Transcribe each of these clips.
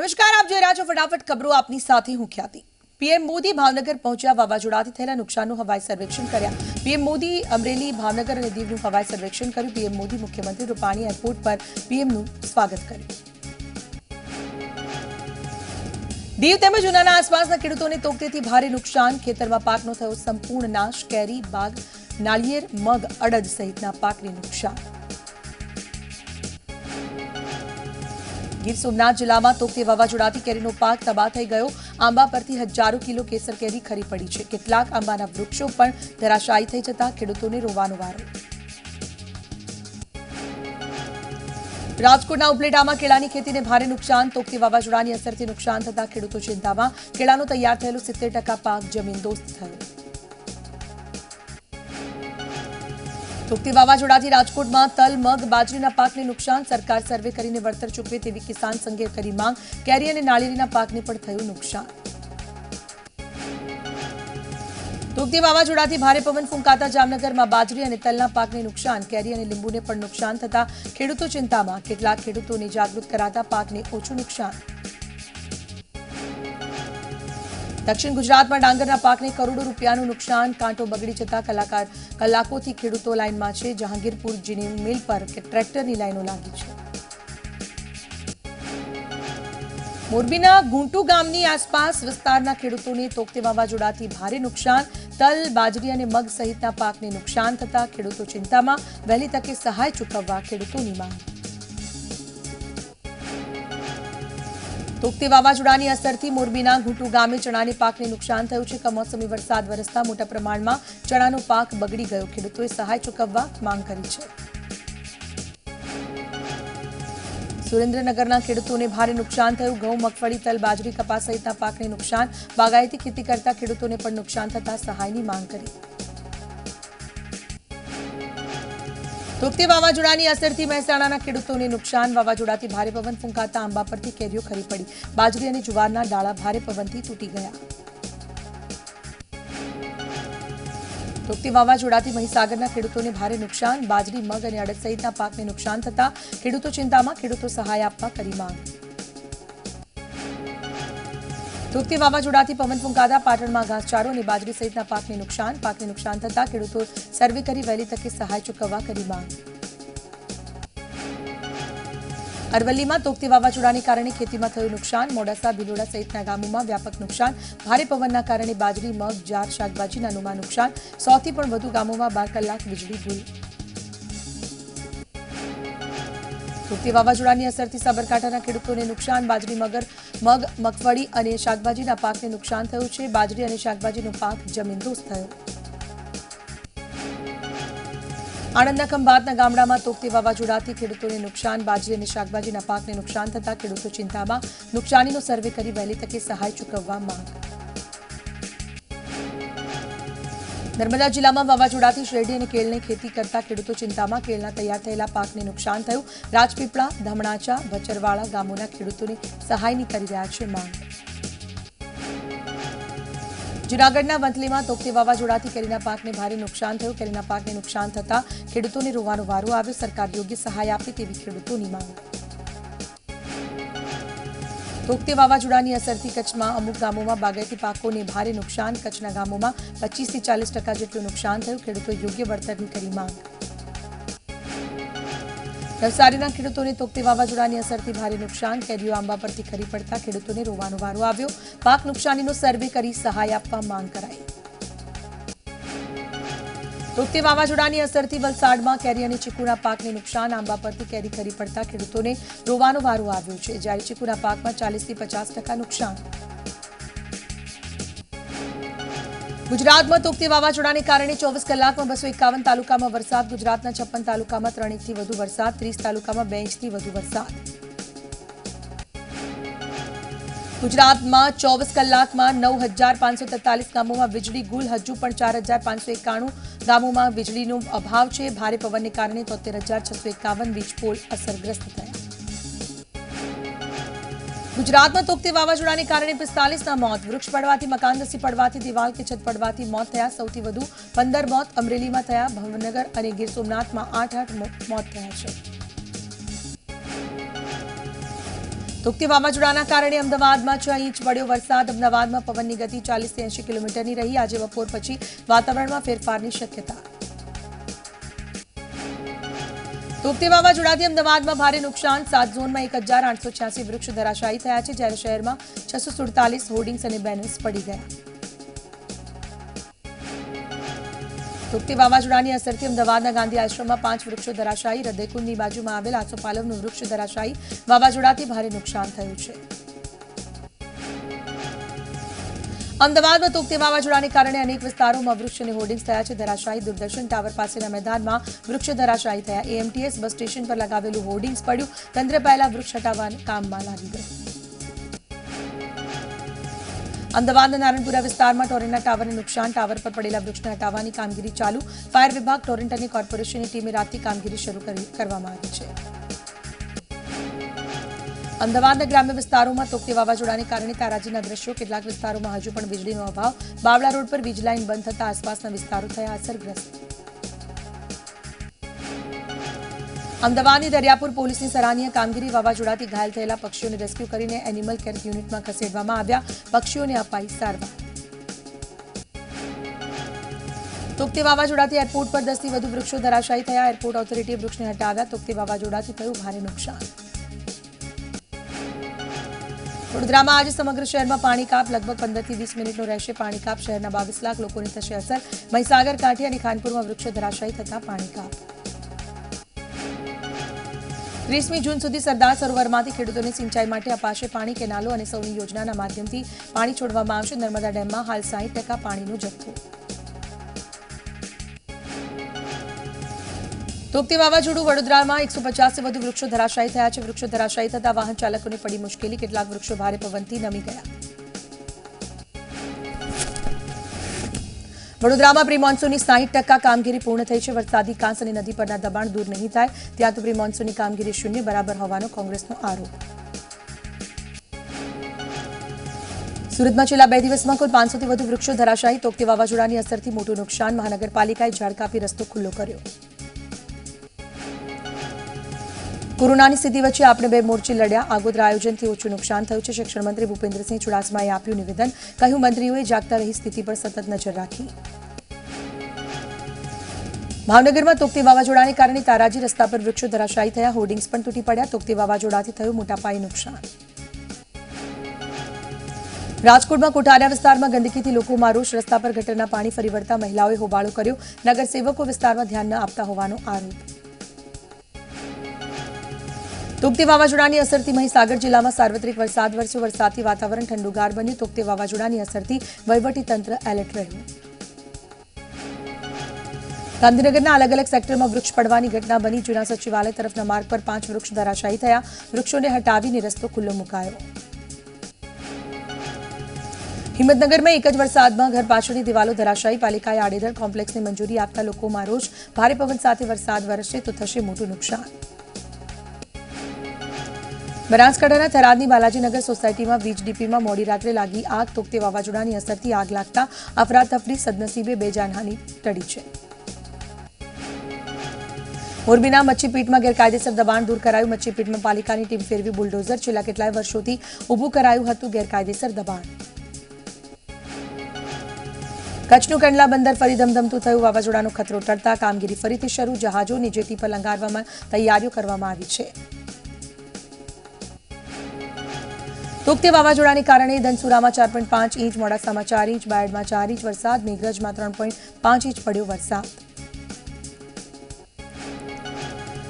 નમસ્કાર, આપ જોઈ રહ્યા છો ફટાફટ ખબરો. આપની સાથે હું ખ્યાતિ. પીએમ મોદી ભાવનગર પહોંચ્યા, વાવાઝોડાથી થયેલા નુકસાનનું હવાઈ સર્વેક્ષણ કર્યા. પીએમ મોદી અમરેલી, ભાવનગર અને દીવનું હવાઈ સર્વેક્ષણ કર્યું. પીએમ મોદી મુખ્યમંત્રી રૂપાણી એરપોર્ટ પર પીએમનું સ્વાગત કર્યું. દીવ તેમજ ઉનાના આસપાસના ખેડૂતોને તોકતેથી ભારે નુકસાન. ખેતરમાં પાકનો થયો સંપૂર્ણ નાશ. કેરી, બાગ, નાળિયેર, મગ, અડદ સહિતના પાકને નુકસાન. ગીર સોમનાથ જિલ્લામાં તોકતે વાવાઝોડાથી કેરીનો પાક તબાહ થઈ ગયો. આંબા પરથી હજારો કિલો કેસર કેરી ખરી પડી છે. કેટલાક આંબાના વૃક્ષો પણ ધરાશાયી થઈ જતા ખેડૂતોને રોવાનો વારો. રાજકોટના ઉપલેટામાં કેળાની ખેતીને ભારે નુકસાન. તોકતે વાવાઝોડાની અસરથી નુકસાન થતા ખેડૂતો ચિંતામાં. કેળાનો તૈયાર થયેલો 70% પાક જમીનદોસ્ત થયો. તોકતે વાવાઝોડાથી રાજકોટમાં તલ, મગ, બાજરીના પાકને નુકસાન. સરકાર સર્વે કરીને વળતર ચૂકવે તેવી કિસાન સંઘે કરી માંગ. કેરી અને નાળિયેરીના પાકને પણ થયું નુકસાન. તોકતે વાવાઝોડાથી ભારે પવન ફૂંકાતા જામનગરમાં બાજરી અને તલના પાકને નુકસાન. કેરી અને લીંબુને પણ નુકસાન થતા ખેડૂતો ચિંતામાં. કેટલાક ખેડૂતોને જાગૃત કરાતા પાકને ઓછું નુકસાન. દક્ષિણ ગુજરાતમાં ડાંગરના પાકને કરોડો રૂપિયાનું નુકસાન. કાંટો બગડી જતા કલાકોથી ખેડૂતો લાઇનમાં છે. જહાંગીરપુર જીની મિલ પર ટ્રેક્ટરની લાઇનો લાગી છે. મોરબીના ગુંટુ ગામની આસપાસ વિસ્તારના ખેડૂતોને તોકતે વાવાઝોડાથી ભારે નુકસાન. તલ, બાજરી અને મગ સહિતના પાકને નુકસાન થતા ખેડૂતો ચિંતામાં. વહેલી તકે સહાય ચૂકવવા ખેડૂતોની માંગ. તોકતે વાવાઝોડાની અસરથી મોરબીના ઘૂંટુ ગામે ચણાની પાકને નુકસાન થયું છે. કમોસમી વરસાદ વરસતા મોટા પ્રમાણમાં ચણાનો પાક બગડી ગયો. ખેડૂતોએ સહાય ચૂકવવા માંગ કરી છે. સુરેન્દ્રનગરના ખેડૂતોને ભારે નુકસાન થયું. ઘઉં, મગફળી, તલ, બાજરી, કપાસ સહિતના પાકને નુકસાન. બાગાયતી ખેતી કરતા ખેડૂતોને પણ નુકસાન થતા સહાયની માંગ કરી. તોકતે વાવાઝોડાની અસરથી મહેસાણાના ખેડૂતોને નુકસાન. વાવાઝોડાથી ભારે પવન ફૂંકાતા આંબા પરથી કેરીઓ ખરી પડી. બાજરી અને જુવારના ડાળા ભારે પવનથી તૂટી ગયા. તોકતે વાવાઝોડાથી મહીસાગરના ખેડૂતોને ભારે નુકસાન. બાજરી, મગ અને અડદ સહિતના પાકને નુકસાન થતા ખેડૂતો ચિંતામાં. ખેડૂતો સહાય આપવા કરી માંગ. તોકતે વાવાઝોડાથી પવન ફૂંકાતા પાટણમાં ઘાસચારો અને બાજરી સહિતના પાકને નુકસાન. પાકને નુકસાન થતા ખેડૂતો સર્વે કરી વહેલી તકે સહાય ચૂકવવા કરી માંગ. અરવલ્લીમાં તોકતે વાવાઝોડાને કારણે ખેતીમાં થયું નુકસાન. મોડાસા, ભિલોડા સહિતના ગામોમાં વ્યાપક નુકસાન. ભારે પવનના કારણે બાજરી, મગ, જાર, શાકભાજીના નુકસાન. 100 થી પણ વધુ ગામોમાં 12 કલાક વીજળી ગુલ. તોકતે વાવાઝોડાની અસરથી સાબરકાંઠાના ખેડૂતોને નુકસાન. બાજરી, મગ, મગફળી અને શાકભાજીના પાકને નુકસાન થયું છે. બાજરી અને શાકભાજીનો પાક જમીનદોસ્ત થયો. આણંદના ખંભાતના ગામડામાં તોકતે વાવાઝોડાથી ખેડૂતોને નુકસાન. બાજરી અને શાકભાજીના પાકને નુકસાન થતા ખેડૂતો ચિંતામાં. નુકસાનીનો સર્વે કરી વહેલી તકે સહાય ચૂકવવા માંગ. નર્મદા જિલ્લામાં વાવાઝોડાથી શેરડી અને કેળની ખેતી કરતા ખેડૂતો ચિંતામાં. કેળના તૈયાર થયેલા પાકને નુકસાન થયું. રાજપીપળા, ધમણાચા, ભચરવાડા ગામોના ખેડૂતોને સહાયની કરી રહ્યા છે માંગ. જૂનાગઢના વંથલીમાં તોકતે વાવાઝોડાથી કેરીના પાકને ભારે નુકસાન થયું. કેરીના પાકને નુકસાન થતા ખેડૂતોને રોવાનો વારો આવ્યો. સરકાર યોગ્ય સહાય આપે તેવી ખેડૂતોની માંગ. તોકતે વાવાઝોડાની અસરથી કચ્છમાં અમુક ગામોમાં બાગાયતી પાકોને ભારે નુકસાન. કચ્છના ગામોમાં 25 થી 40% જેટલું નુકસાન થયું. ખેડૂતોએ યોગ્ય વળતરની કરી માંગ. નવસારીના ખેડૂતોને તોકતે વાવાઝોડાની અસરથી ભારે નુકસાન. કેરીઓ આંબા પરથી ખરી પડતા ખેડૂતોને રોવાનો વારો આવ્યો. પાક નુકસાનીનો સર્વે કરી સહાય આપવા માંગ કરાઈ. તોકતે વાવાઝોડાની અસરથી વલસાડમાં કેરી અને ચીકુના પાકને નુકસાન. આંબા પરથી કેરી ખરી પડતા ખેડૂતોને રોવાનો વારો આવ્યો છે. જ્યારે ચીકુના પાકમાં 40 થી 50% નુકસાન. ગુજરાતમાં તોકતે વાવાઝોડાને કારણે 24 કલાકમાં 251 તાલુકામાં વરસાદ. ગુજરાતના 56 તાલુકામાં 3 ઇંચથી વધુ વરસાદ. 30 તાલુકામાં 2 ઇંચથી વધુ વરસાદ. ગુજરાતમાં 24 કલાકમાં 9,543 ગામોમાં વીજળી ગુલ. હજુ પણ 4,591 ગામોમાં વીજળીનો અભાવ છે. ભારે પવનને કારણે 73,651 વીજ પોલ અસરગ્રસ્ત થયા. ગુજરાતમાં તોકતે વાવાઝોડાને કારણે 45ના મોત. વૃક્ષ પડવાથી, મકાન ધસી પડવાથી, દિવાલ કે છત પડવાથી મોત થયા. સૌથી વધુ 15 મોત અમરેલીમાં થયા. ભાવનગર અને ગીર સોમનાથમાં 8 મોત થયા છે. તોકતી વાવાઝોડાના કારણે અમદાવાદમાં 6 ઇંચ પડ્યો વરસાદ. અમદાવાદમાં પવનની ગતિ 40 થી 80 કિલોમીટરની રહી. આજે બપોર પછી વાતાવરણમાં ફેરફારની શક્યતા. તોકતી વાવાઝોડાથી અમદાવાદમાં ભારે નુકસાન. 7 ઝોનમાં 1886 વૃક્ષ ધરાશાયી થયા છે, જ્યારે શહેરમાં 647 હોર્ડિંગ્સ અને બેનર્સ પડી ગયા. તોકતી વાવાઝોડાની અસરથી અમદાવાદના ગાંધી આશ્રમમાં 5 વૃક્ષો ધરાશાયી. હૃદયકુંજની બાજુમાં આવેલ આસોપાલવનું વૃક્ષ ધરાશાયી. વાવાઝોડાથી ભારે નુકસાન થયું છે. અમદાવાદમાં તોકતી વાવાઝોડાને કારણે અનેક વિસ્તારોમાં વૃક્ષ અને હોર્ડિંગ્સ થયા છે ધરાશાયી. દૂરદર્શન ટાવર પાસેના મેદાનમાં વૃક્ષ ધરાશાયી થયા. એએમટીએસ બસ સ્ટેશન પર લગાવેલું હોર્ડિંગ્સ પડ્યું. તંત્ર પહેલા વૃક્ષ હટાવવાના કામમાં લાગી ગયું. અમદાવાદના નારણપુરા વિસ્તારમાં ટોરેન્ટના ટાવરને નુકસાન. ટાવર પર પડેલા વૃક્ષને હટાવવાની કામગીરી ચાલુ. ફાયર વિભાગ, ટોરેન્ટ અને કોર્પોરેશનની ટીમે રાતથી કામગીરી શરૂ કરવામાં આવી છે. અમદાવાદના ગ્રામ્ય વિસ્તારોમાં તોકતી વાવાઝોડાને કારણે તારાજીના દ્રશ્યો. કેટલાક વિસ્તારોમાં હજુ પણ વીજળીનો અભાવ. બાવળા રોડ પર વીજ લાઇન બંધ થતા આસપાસના વિસ્તારો થયા અસરગ્રસ્ત. અમદાવાદની દરિયાપુર પોલીસની સરાહનીય કામગીરી. વાવાઝોડાથી ઘાયલ થયેલા પક્ષીઓને રેસ્ક્યુ કરીને એનિમલ કેર યુનિટમાં ખસેડવામાં આવ્યા. પક્ષીઓને અપાઈ સારવાર. તોકતી વાવાઝોડાથી એરપોર્ટ પર 10 થી વધુ વૃક્ષો ધરાશાયી થયા. એરપોર્ટ ઓથોરિટીએ વૃક્ષને હટાવ્યા. તોકતી વાવાઝોડાથી થયું ભારે નુકસાન. વડોદરામાં આજે સમગ્ર શહેરમાં પાણી કાપ. લગભગ 15 થી 20 મિનિટનો રહેશે પાણી કાપ. શહેરના 22 લાખ લોકોને થશે અસર. મહીસાગર, કાંઠી અને ખાનપુરમાં વૃક્ષો ધરાશાયી થતા પાણી કાપ. 30મી જૂન સુધી સરદાર સરોવરમાંથી ખેડૂતોને સિંચાઈ માટે અપાશે પાણી. કેનાલો અને સૌની યોજનાના માધ્યમથી પાણી છોડવામાં આવશે. નર્મદા ડેમમાં હાલ 60% પાણીનો જથ્થો. તોકતી વાવાઝોડું. વડોદરામાં 150 થી વધુ વૃક્ષો ધરાશાયી થયા છે. વૃક્ષો ધરાશાયી થતા વાહન ચાલકોને પડી મુશ્કેલી. કેટલાક વૃક્ષો ભારે પવનથી નમી ગયા. વડોદરામાં પ્રી મોન્સૂનની 60% કામગીરી પૂર્ણ થઈ છે. વરસાદી કાંસ અને નદી પરના દબાણ દૂર નહીં થાય ત્યાં તો પ્રી મોન્સૂનની કામગીરી શૂન્ય બરાબર હોવાનો કોંગ્રેસનો આરોપ. સુરતમાં છેલ્લા 2 દિવસમાં કુલ 500 થી વધુ વૃક્ષો ધરાશાયી. તોકતી વાવાઝોડાની અસરથી મોટું નુકસાન. મહાનગરપાલિકાએ ઝાડ કાપી રસ્તો ખુલ્લો કર્યો. કોરોનાની સ્થિતિ વચ્ચે આપણે 2 મોરચે લડ્યા. આગોતરા આયોજનથી ઓછું નુકસાન થયું છે. શિક્ષણ મંત્રી ભૂપેન્દ્રસિંહ ચુડાસમાએ આપ્યું નિવેદન. કહ્યું, મંત્રીઓએ જાગતા રહી સ્થિતિ પર સતત નજર રાખી. ભાવનગરમાં તોકતી વાવાઝોડાને કારણે તારાજી રસ્તા પર વૃક્ષો ધરાશાયી થયા. હોર્ડિંગ્સ પણ તૂટી પડ્યા. તોકતી વાવાઝોડાથી થયું મોટા પાયે નુકસાન. રાજકોટમાં કોઠારિયા વિસ્તારમાં ગંદકીથી લોકોમાં રોષ. રસ્તા પર ગટરના પાણી ફરી વળતા મહિલાઓએ હોબાળો કર્યો. નગરસેવકો વિસ્તારમાં ધ્યાન ન આપતા હોવાનો આરોપ. તોકતી વાવાઝોડાની અસરથી મહીસાગર જિલ્લામાં સાર્વત્રિક વરસાદ વરસ્યો. વરસાદથી વાતાવરણ ઠંડુગાર બન્યું. તોકતી વાવાઝોડાની અસરથી વહીવટીતંત્ર એલર્ટ રહ્યું. ગાંધીનગરના અલગ અલગ સેક્ટરમાં વૃક્ષ પડવાની ઘટના બની. જૂના સચિવાલય તરફના માર્ગ પર 5 વૃક્ષ ધરાશાયી થયા. વૃક્ષોને હટાવીને રસ્તો ખુલ્લો મુકાયો. હિંમતનગરમાં એક જ વરસાદમાં ઘર પાછળની દિવાલો ધરાશાયી. પાલિકાએ આડેધડ કોમ્પ્લેક્સને મંજૂરી આપતા લોકોમાં રોષ. ભારે પવન સાથે વરસાદ વરસશે તો થશે મોટું નુકસાન. બનાસકાંઠાના થરાદની બાલાજીનગર સોસાયટીમાં વીજ ડીપીમાં મોડી રાત્રે લાગી આગ. તોકતી વાવાઝોડાની અસરથી આગ લાગતા અફરાતફરી. સદનસીબે 2 જાનહાનિ ટળી છે. મોરબીના મચ્છીપીટમાં ગેરકાયદેસર દબાણ દૂર કરાયું. મચ્છીપીટમાં પાલિકાની ટીમ ફેરવી બુલડોઝર. છેલ્લા કેટલાય વર્ષોથી ઊભું કરાયું હતું ગેરકાયદેસર દબાણ. કચ્છનું કંડલા બંદર ફરી ધમધમતું થયું. વાવાઝોડાનો ખતરો ટળતા કામગીરી ફરીથી શરૂ. જહાજોને જેટી પર લંગારવામાં તૈયારીઓ કરવામાં આવી છે. તોકતી વાવાઝોડાને કારણે ધનસુરામાં 4.5 ઇંચ, મોડાસામાં 4 ઇંચ, બાયડમાં 4 ઇંચ વરસાદ. મેઘરજમાં 3.5 ઇંચ પડ્યો વરસાદ.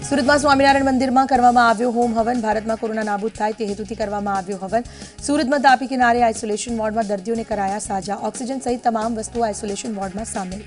સુરતમાં સ્વામિનારાયણ મંદિરમાં કરવામાં આવ્યો હોમ હવન. ભારતમાં કોરોના નાબૂદ થાય તે હેતુથી કરવામાં આવ્યો હવન. સુરતમાં તાપી કિનારે આઇસોલેશન વોર્ડમાં દર્દીઓને કરાયા સાજા. ઓક્સિજન સહિત તમામ વસ્તુઓ આઇસોલેશન વોર્ડમાં સામેલ.